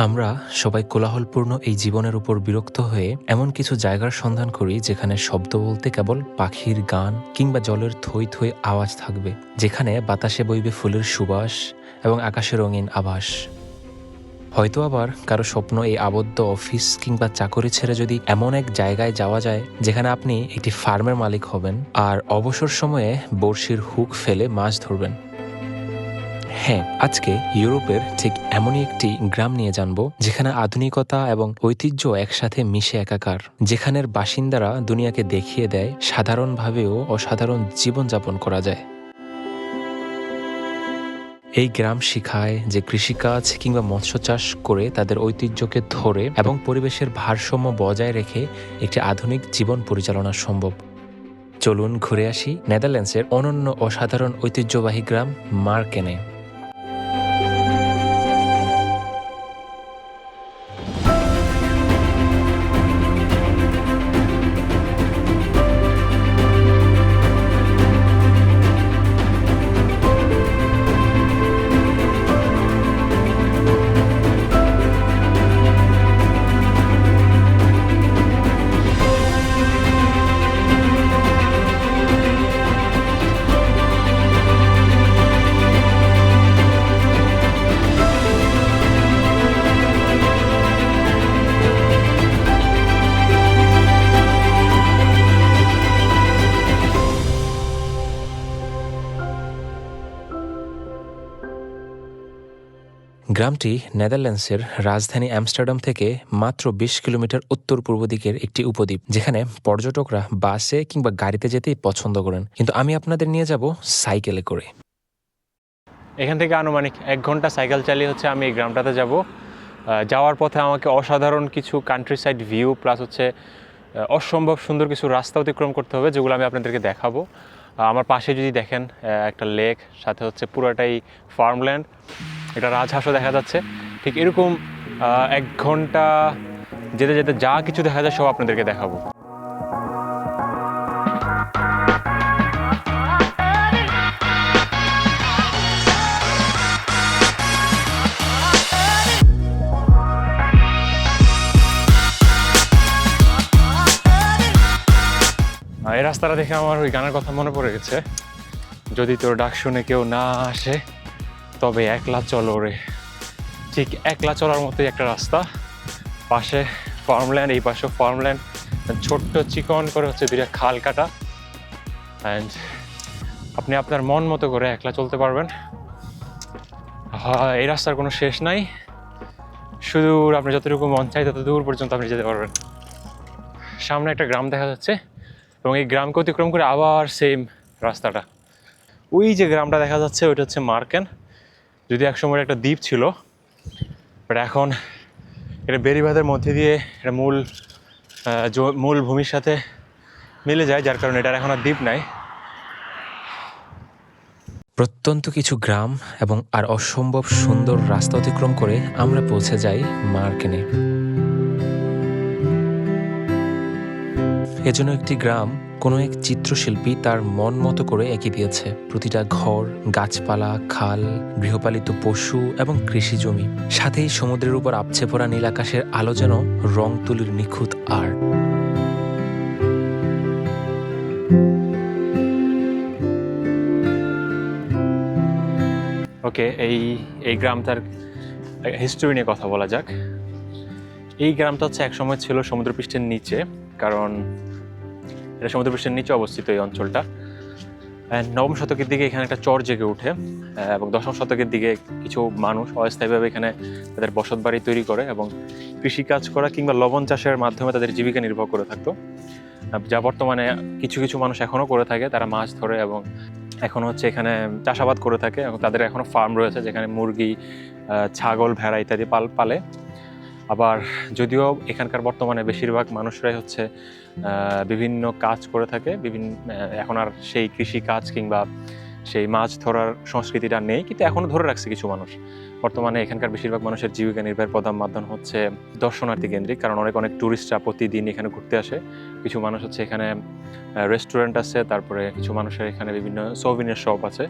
আমরা সবাই কোলাহলপূর্ণ এই জীবনের উপর বিরক্ত হয়ে এমন কিছু জায়গার সন্ধান করি যেখানে শব্দ বলতে কেবল পাখির গান কিংবা জলের থই থই আওয়াজ থাকবে, যেখানে বাতাসে বইবে ফুলের সুবাস এবং আকাশে রঙিন আভাস। হয়তো আবার কারো স্বপ্ন এই আবদ্ধ অফিস কিংবা চাকরি ছেড়ে যদি এমন এক জায়গায় যাওয়া যায় যেখানে আপনি একটি ফার্মের মালিক হবেন আর অবসর সময়ে বড়শির হুক ফেলে মাছ ধরবেন। হ্যাঁ, আজকে ইউরোপের ঠিক এমনই একটি গ্রাম নিয়ে জানব যেখানে আধুনিকতা এবং ঐতিহ্য একসাথে মিশে একাকার, যেখানের বাসিন্দারা দুনিয়াকে দেখিয়ে দেয় সাধারণভাবেও অসাধারণ জীবনযাপন করা যায়। এই গ্রাম শিখায় যে কৃষিকাজ কিংবা মৎস্য চাষ করে তাদের ঐতিহ্যকে ধরে এবং পরিবেশের ভারসাম্য বজায় রেখে একটি আধুনিক জীবন পরিচালনা সম্ভব। চলুন ঘুরে আসি নেদারল্যান্ডসের অনন্য অসাধারণ ঐতিহ্যবাহী গ্রাম মার্কেনে। গ্রামটি নেদারল্যান্ডসের রাজধানী অ্যামস্টারডাম থেকে মাত্র ২০ কিলোমিটার উত্তর পূর্ব দিকের একটি উপদ্বীপ, যেখানে পর্যটকরা বাসে কিংবা গাড়িতে যেতেই পছন্দ করেন, কিন্তু আমি আপনাদের নিয়ে যাব সাইকেলে করে। এখান থেকে আনুমানিক ১ ঘন্টা সাইকেল চালিয়ে আমি এই গ্রামটাতে যাব। যাওয়ার পথে আমাকে অসাধারণ কিছু কান্ট্রি সাইড ভিউ প্লাস অসম্ভব সুন্দর কিছু রাস্তা অতিক্রম করতে হবে, যেগুলো আমি আপনাদেরকে দেখাবো। আমার পাশে যদি দেখেন একটা লেক, সাথে পুরোটাই ফার্মল্যান্ড, এটা রাজহাঁসও দেখা যাচ্ছে। ঠিক এরকম ১ ঘন্টা যেতে যেতে যা কিছু দেখা যায় সব আপনাদেরকে দেখাবো। এই রাস্তাটা দেখে আমার ওই গানের কথা মনে পড়ে গেছে, যদি তোর ডাক শুনে কেউ না আসে তবে একলা চলো রে। ঠিক একলা চলার মতোই একটা রাস্তা, পাশে ফার্মল্যান্ড, এই পাশে ফার্মল্যান্ড, ছোট্ট চিকন করে দুইটা খাল কাটা, অ্যান্ড আপনি আপনার মন মতো করে একলা চলতে পারবেন। এই রাস্তার কোনো শেষ নাই, শুধু আপনি যতটুকু মন চাই তত দূর পর্যন্ত আপনি যেতে পারবেন। সামনে একটা গ্রাম দেখা যাচ্ছে এবং এই গ্রামকে অতিক্রম করে আবার সেম রাস্তাটা। ওই যে গ্রামটা দেখা যাচ্ছে ওইটা মার্কেন, যদি একসময় একটা দ্বীপ ছিল, বাট এখন এটা বেড়িবাঁধের মধ্যে দিয়ে এটা মূল ভূমির সাথে মিলে যায়, যার কারণে এটার এখন আর দ্বীপ নাই। প্রত্যন্ত কিছু গ্রাম এবং আর অসম্ভব সুন্দর রাস্তা অতিক্রম করে আমরা পৌঁছে যাই মার্কেনে। এজন্য একটি গ্রাম কোনো এক চিত্রশিল্পী তার মন মতো করে এঁকে দিয়েছে। প্রতিটা ঘর, গাছপালা, খাল, গৃহপালিত পশু এবং কৃষি জমি, সাথেই সমুদ্রের উপর আপছে পড়া নীল আকাশের আলো যেন রং তুলির নিখুঁত আর্ট। ওকে, এই গ্রামটার হিস্টোরি নিয়ে কথা বলা যাক। এই গ্রামটা একসময় ছিল সমুদ্রপৃষ্ঠের নিচে, কারণ এটা সমুদ্রপৃষ্ঠের নিচে অবস্থিত এই অঞ্চলটা। নবম শতকের দিকে এখানে একটা চর জেগে ওঠে এবং দশম শতকের দিকে কিছু মানুষ অস্থায়ীভাবে এখানে তাদের বসত বাড়ি তৈরি করে এবং কৃষিকাজ করা কিংবা লবণ চাষের মাধ্যমে তাদের জীবিকা নির্বাহ করে থাকতো, যা বর্তমানে কিছু কিছু মানুষ এখনও করে থাকে। তারা মাছ ধরে এবং এখন এখানে চাষাবাদ করে থাকে এবং তাদের এখনও ফার্ম রয়েছে যেখানে মুরগি, ছাগল, ভেড়া ইত্যাদি পালে। আবার যদিও এখানকার বর্তমানে বেশিরভাগ মানুষরাই বিভিন্ন কাজ করে থাকে, এখন আর সেই কৃষি কাজ কিংবা সেই মাছ ধরার সংস্কৃতিটা নেই, কিন্তু এখনও ধরে রাখছে কিছু মানুষ। বর্তমানে এখানকার বেশিরভাগ মানুষের জীবিকা নির্বাহের প্রধান মাধ্যম দর্শনার্থী কেন্দ্রিক, কারণ অনেক টুরিস্টরা প্রতিদিন এখানে ঘুরতে আসে। কিছু মানুষ এখানে রেস্টুরেন্ট আছে, তারপরে কিছু মানুষের এখানে বিভিন্ন সোভিনির শপ আছে,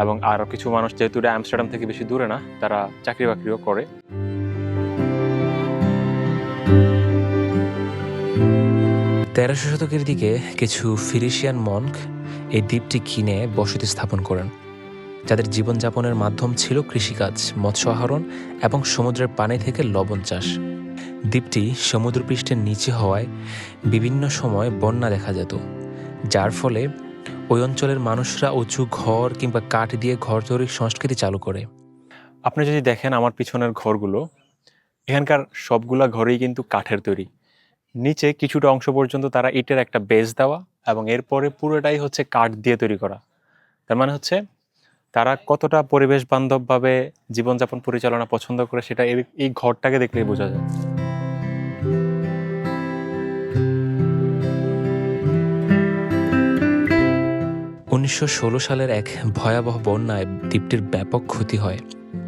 এবং আরও কিছু মানুষ, যেহেতু অ্যামস্টারডাম থেকে বেশি দূরে না, তারা চাকরি বাকরিও করে। 1300 শতকের দিকে কিছু ফিরিশিয়ান মনক এই দ্বীপটি কিনে বসতি স্থাপন করেন, যাদের জীবনযাপনের মাধ্যম ছিল কৃষিকাজ, মৎস্য আহরণ এবং সমুদ্রের পানি থেকে লবণ চাষ। দ্বীপটি সমুদ্রপৃষ্ঠের নিচে হওয়ায় বিভিন্ন সময় বন্যা দেখা যেত, যার ফলে ওই অঞ্চলের মানুষরা উঁচু ঘর কিংবা কাঠ দিয়ে ঘর তৈরির সংস্কৃতি চালু করে। আপনি যদি দেখেন আমার পিছনের ঘরগুলো, এখানকার সবগুলা ঘরেই কিন্তু কাঠের তৈরি। নিচে কিছুটা অংশ পর্যন্ত তারা ইটের একটা বেস দেওয়া এবং এরপরে পুরোটাই হচ্ছে কাঠ দিয়ে তৈরি করা। তার মানে হচ্ছে তারা কতটা পরিবেশ বান্ধবভাবে জীবনযাপন পরিচালনা পছন্দ করে সেটা এই ঘরটাকে দেখলেই বোঝা যায়। 1916 সালের এক ভয়াবহ বন্যায় দ্বীপটির ব্যাপক ক্ষতি হয়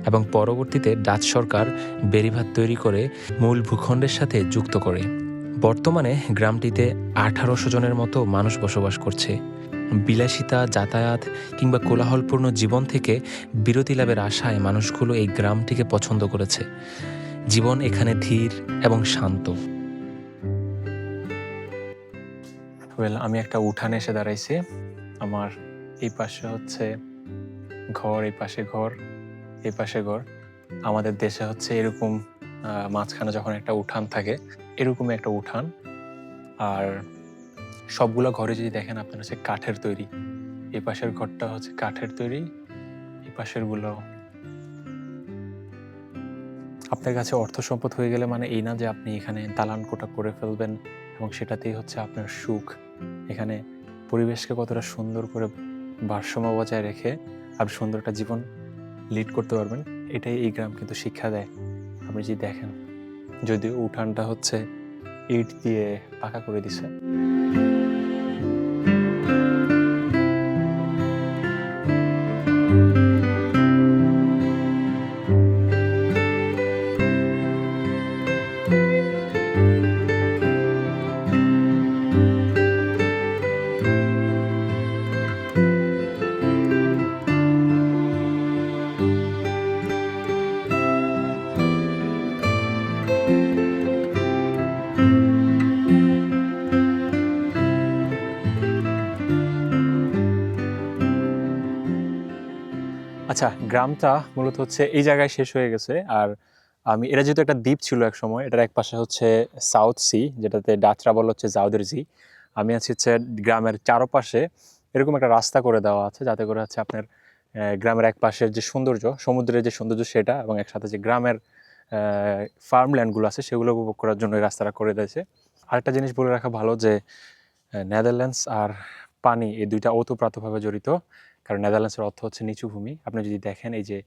এবং পরবর্তীতে ডাচ সরকার বেড়িবাঁধ তৈরি করে মূল ভূখণ্ডের সাথে যুক্ত করে। বর্তমানে গ্রামটিতে 1800 জনের মতো মানুষ বসবাস করছে। বিলাসিতা, যাতায়াত কিংবা কোলাহলপূর্ণ জীবন থেকে বিরতি লাভের আশায় মানুষগুলো এই গ্রামটিকে পছন্দ করেছে। জীবন এখানে ধীর এবং শান্ত। আমি একটা উঠানে এসে দাঁড়াইছি। আমার এই পাশে হচ্ছে ঘর, এই পাশে ঘর, এই পাশে ঘর। আমাদের দেশে হচ্ছে এরকম মাঝখানে যখন একটা উঠান থাকে, এরকমই একটা উঠান। আর সবগুলো ঘরে যদি দেখেন আপনার হচ্ছে কাঠের তৈরি। এই পাশের ঘরটা হচ্ছে কাঠের তৈরি, এই পাশের গুলো। আপনার কাছে অর্থ সম্পদ হয়ে গেলে মানে এই না যে আপনি এখানে দালান কোঠা করে ফেলবেন এবং সেটাতেই হচ্ছে আপনার সুখ। এখানে পরিবেশকে কতটা সুন্দর করে ভারসাম্য বজায় রেখে আপনি সুন্দর একটা জীবন লিড করতে পারবেন, এটাই এই গ্রাম কিন্তু শিক্ষা দেয়। আপনি যদি দেখেন, যদিও উঠানটা হচ্ছে ইট দিয়ে পাকা করে দিছে। আচ্ছা, গ্রামটা মূলত হচ্ছে এই জায়গায় শেষ হয়ে গেছে। আর এটা যেহেতু একটা দ্বীপ ছিল এক সময়, এটার এক পাশে হচ্ছে সাউথ সি, যেটাতে ডাচরা বলা হচ্ছে জাউদের জি। আমি আছি হচ্ছে গ্রামের চারপাশে এরকম একটা রাস্তা করে দেওয়া আছে, যাতে করে হচ্ছে আপনার গ্রামের এক পাশের যে সৌন্দর্য, সমুদ্রের যে সৌন্দর্য সেটা, এবং একসাথে যে গ্রামের ফার্মল্যান্ডগুলো আছে সেগুলো উপভোগ করার জন্য এই রাস্তাটা করে দিয়েছে। আরেকটা জিনিস বলে রাখা ভালো যে নেদারল্যান্ডস আর পানি এই দুইটা ওতপ্রোতভাবে জড়িত। কারণ নেদারল্যান্ডসের অর্থ হচ্ছে নিচু ভূমি। আপনি যদি দেখেন এই যে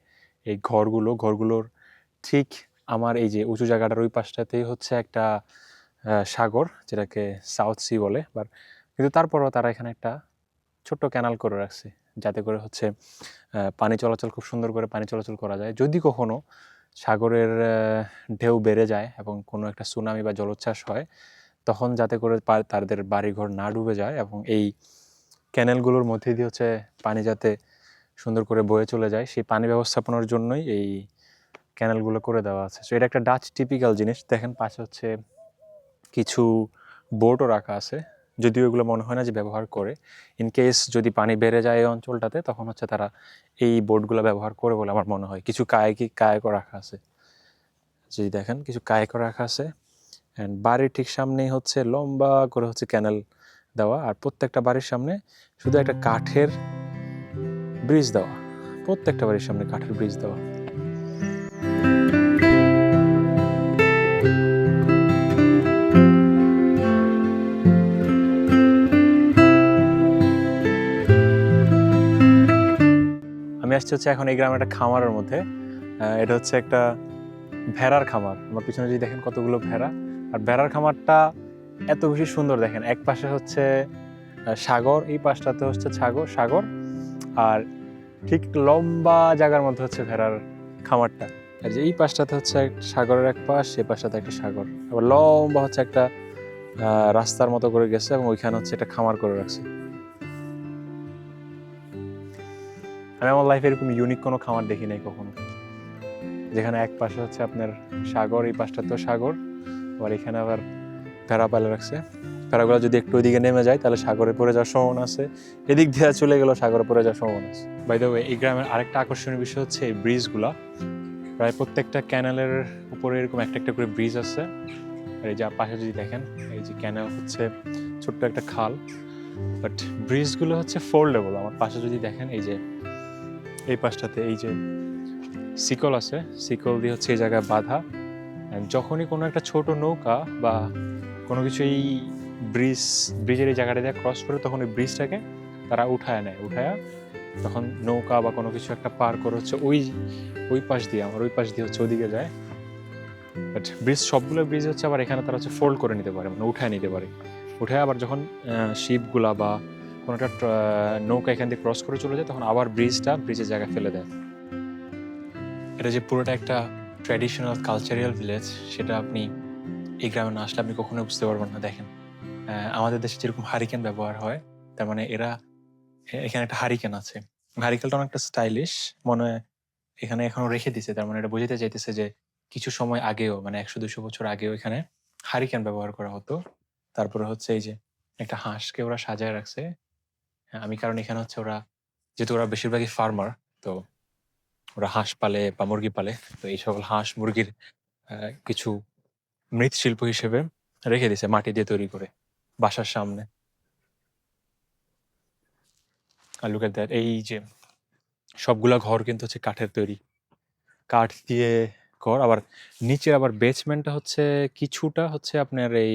এই ঘরগুলোর ঠিক আমার এই যে উঁচু জায়গাটার ওই পাশটাতেই হচ্ছে একটা সাগর, যেটাকে সাউথ সি বলে। কিন্তু তারপরও তারা এখানে একটা ছোট্ট ক্যানাল করে রাখছে, যাতে করে হচ্ছে পানি চলাচল খুব সুন্দর করে পানি চলাচল করা যায়। যদি কখনো সাগরের ঢেউ বেড়ে যায় এবং কোনো একটা সুনামি বা জলোচ্ছ্বাস হয়, তখন যাতে করে তাদের বাড়িঘর না ডুবে যায়, এবং এই ক্যানেলগুলোর মধ্যে দিয়ে হচ্ছে পানি যাতে সুন্দর করে বয়ে চলে যায়, সেই পানি ব্যবস্থাপনার জন্যই এই ক্যানেলগুলো করে দেওয়া আছে। সো এটা একটা ডাচ টিপিক্যাল জিনিস। দেখেন পাশে হচ্ছে কিছু বোটও রাখা আছে, যদিও এগুলো মনে হয় না যে ব্যবহার করে। ইন কেস যদি পানি বেড়ে যায় এই অঞ্চলটাতে, তখন হচ্ছে তারা এই বোটগুলো ব্যবহার করে বলে আমার মনে হয়। কিছু কায়াকও রাখা আছে, যদি দেখেন কিছু কায়াকও রাখা আছে। অ্যান্ড বাড়ির ঠিক সামনেই হচ্ছে লম্বা করে হচ্ছে ক্যানেল দেওয়া, আর প্রত্যেকটা বাড়ির সামনে শুধু একটা কাঠের ব্রিজ দেওয়া। প্রত্যেকটা বাড়ির সামনে কাঠের ব্রিজ দেওয়া। আমি আসছি হচ্ছে এখন এই গ্রামের একটা খামারের মধ্যে। এটা হচ্ছে একটা ভেড়ার খামার। আমার পিছনে যদি দেখেন কতগুলো ভেড়া, আর ভেড়ার খামারটা এত বেশি সুন্দর। দেখেন এক পাশে হচ্ছে সাগর, এই পাশটাতে হচ্ছে সাগর, আর ঠিক লম্বা জায়গার মধ্যে হচ্ছে ভেড়ার খামারটা। আর যে এই পাশটাতে হচ্ছে সাগরের এক পাশ, এই পাশটাতে একটা সাগর, আবার লম্বা হচ্ছে একটা রাস্তার মতো করে গেছে, এবং ওইখানে হচ্ছে একটা খামার করে রাখছে। আমি আমার লাইফে এরকম ইউনিক কোনো খামার দেখি নাই কখনো, যেখানে এক পাশে হচ্ছে আপনার সাগর, এই পাশটাতেও সাগর, আবার এখানে আবার ভেড়া পালে রাখছে। ভেড়াগুলো যদি একটু ওইদিকে নেমে যায় তাহলে সাগরে পড়ে যাওয়ার সম্ভাবনা আছে, এদিক দিয়ে চলে গেলেও সাগরে পড়ে যাওয়ার সম্ভাবনা আছে। বাই দ্য ওয়ে, এই গ্রামের আরেকটা আকর্ষণীয় বিষয় হচ্ছে এই ব্রিজগুলা। প্রায় প্রত্যেকটা ক্যানেলের উপরে এরকম একটা একটা করে ব্রিজ আছে। আর এই যে পাশে যদি দেখেন, এই যে ক্যানেল হচ্ছে ছোট্ট একটা খাল, বাট ব্রিজগুলো হচ্ছে ফোল্ডেবল। আমার পাশে যদি দেখেন, এই যে এই পাশটাতে এই যে শিকল আছে, শিকল দিয়ে হচ্ছে এই জায়গায় বাঁধা। যখনই কোনো একটা ছোট নৌকা বা কোনো কিছু এই ব্রিজের এই জায়গাটা দিয়ে ক্রস করে, তখন ওই ব্রিজটাকে তারা উঠায় নেয়, উঠায়া তখন নৌকা বা কোনো কিছু একটা পার করে হচ্ছে ওই পাশ দিয়ে, আমার ওই পাশ দিয়ে হচ্ছে ওদিকে যায়। বাট সবগুলো ব্রিজ হচ্ছে আবার এখানে তারা হচ্ছে ফোল্ড করে নিতে পারে, মানে উঠায় নিতে পারে। উঠে আবার যখন শিপগুলা বা কোনো একটা নৌকা এখান দিয়ে ক্রস করে চলে যায়, তখন আবার ব্রিজের জায়গায় ফেলে দেয়। এটা যে পুরোটা একটা ট্র্যাডিশনাল কালচারাল ভিলেজ, সেটা আপনি এই গ্রামে না আসলে আপনি কখনোই বুঝতে পারবেন না। দেখেন, আমাদের দেশে যেরকম হারিকেন ব্যবহার হয়, তার মানে এখানে একটা হারিকেন আছে। হারিকেনটা অনেকটা স্টাইলিশ মনে হয়, এখানে এখনো রেখে দিছে। তার মানে এটা বোঝাতে চাইতেছে যে কিছু সময় আগেও, মানে 100-200 বছর আগেও এখানে হারিকেন ব্যবহার করা হতো। তারপরে হচ্ছে এই যে একটা হাঁসকে ওরা সাজায় রাখছে। কারণ এখানে হচ্ছে যেহেতু ওরা বেশিরভাগই ফার্মার, তো ওরা হাঁস পালে বা মুরগি পালে, তো এই সকল হাঁস মুরগির কিছু মৃৎশিল্প হিসেবে রেখে দিছে মাটি দিয়ে তৈরি করে বাসার সামনে। আর লুক এট দ্যাট, এই যে সবগুলা ঘর কিন্তু হচ্ছে কাঠের তৈরি, কাঠ দিয়ে ঘর। আবার নিচের আবার বেসমেন্টটা হচ্ছে কিছুটা হচ্ছে আপনার এই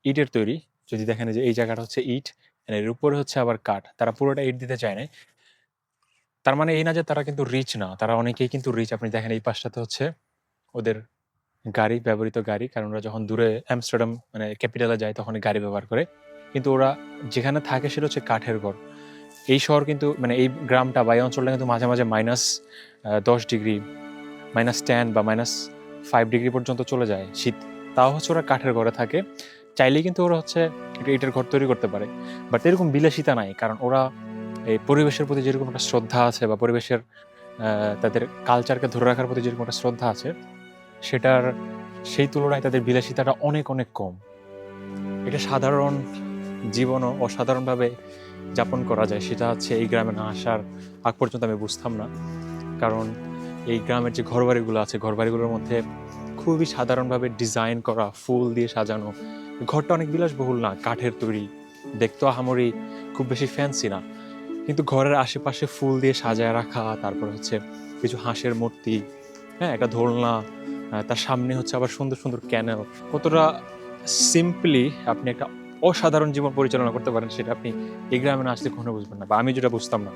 ইটের তৈরি। যদি দেখেন যে এই জায়গাটা হচ্ছে ইট, এর উপরে হচ্ছে আবার কাঠ। তারা পুরোটা ইট দিতে চায় না। তার মানে এই না যে তারা কিন্তু রিচ না, তারা অনেকেই কিন্তু রিচ। আপনি দেখেন এই পাশটাতে হচ্ছে ওদের গাড়ি, ব্যবহৃত গাড়ি, কারণ ওরা যখন দূরে অ্যামস্টারডাম মানে ক্যাপিটালে যায় তখন গাড়ি ব্যবহার করে। কিন্তু ওরা যেখানে থাকে সেটা হচ্ছে কাঠের ঘর। এই শহর কিন্তু, মানে এই গ্রামটা বা এই অঞ্চলটা কিন্তু মাঝে মাঝে -10 ডিগ্রি, -10 বা -5 ডিগ্রি পর্যন্ত চলে যায় শীত। তাও হচ্ছে ওরা কাঠের ঘরে থাকে। চাইলেই কিন্তু ওরা হচ্ছে ইটের ঘর তৈরি করতে পারে, বাট এরকম বিলাসিতা নাই। কারণ ওরা এই পরিবেশের প্রতি যেরকম একটা শ্রদ্ধা আছে, বা পরিবেশের তাদের কালচারকে ধরে রাখার প্রতি যেরকম একটা শ্রদ্ধা আছে, সেই তুলনায় তাদের বিলাসিতাটা অনেক অনেক কম। এটা সাধারণ জীবনও অসাধারণভাবে যাপন করা যায়, সেটা হচ্ছে এই গ্রামে না আসার আগ পর্যন্ত আমি বুঝতাম না। কারণ এই গ্রামের যে ঘরবাড়িগুলো আছে, ঘরবাড়িগুলোর মধ্যে খুবই সাধারণভাবে ডিজাইন করা, ফুল দিয়ে সাজানো। ঘরটা অনেক বিলাসবহুল না, কাঠের তৈরি, দেখতে আহামরি খুব বেশি ফ্যান্সি না, কিন্তু ঘরের আশেপাশে ফুল দিয়ে সাজায় রাখা। তারপর হচ্ছে কিছু হাঁসের মূর্তি, একটা দোলনা, তার সামনে হচ্ছে আবার সুন্দর সুন্দর ক্যানেল। কতটা সিম্পলি আপনি একটা অসাধারণ জীবন পরিচালনা করতে পারেন, সেটা আপনি এই গ্রামে না আসলে কখনো বুঝবেন না, বা আমি যেটা বুঝতাম না।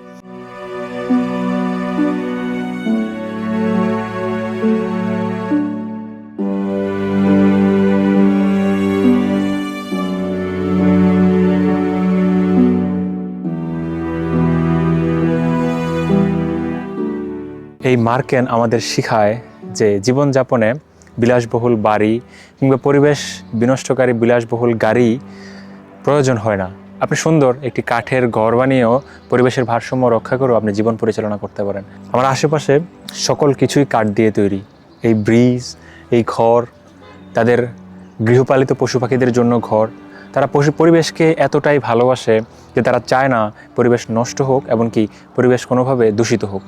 এই মার্কেন আমাদের শিখায় যে জীবনযাপনে বিলাসবহুল বাড়ি কিংবা পরিবেশ বিনষ্টকারী বিলাসবহুল গাড়ি প্রয়োজন হয় না। আপনি সুন্দর একটি কাঠের ঘর বানিয়েও পরিবেশের ভারসাম্য রক্ষা করেও আপনি জীবন পরিচালনা করতে পারেন। আমার আশেপাশে সকল কিছুই কাঠ দিয়ে তৈরি। এই ব্রিজ, এই ঘর, তাদের গৃহপালিত পশু পাখিদের জন্য ঘর। তারা পরিবেশকে এতটাই ভালোবাসে যে তারা চায় না পরিবেশ নষ্ট হোক, এমনকি পরিবেশ কোনোভাবে দূষিত হোক।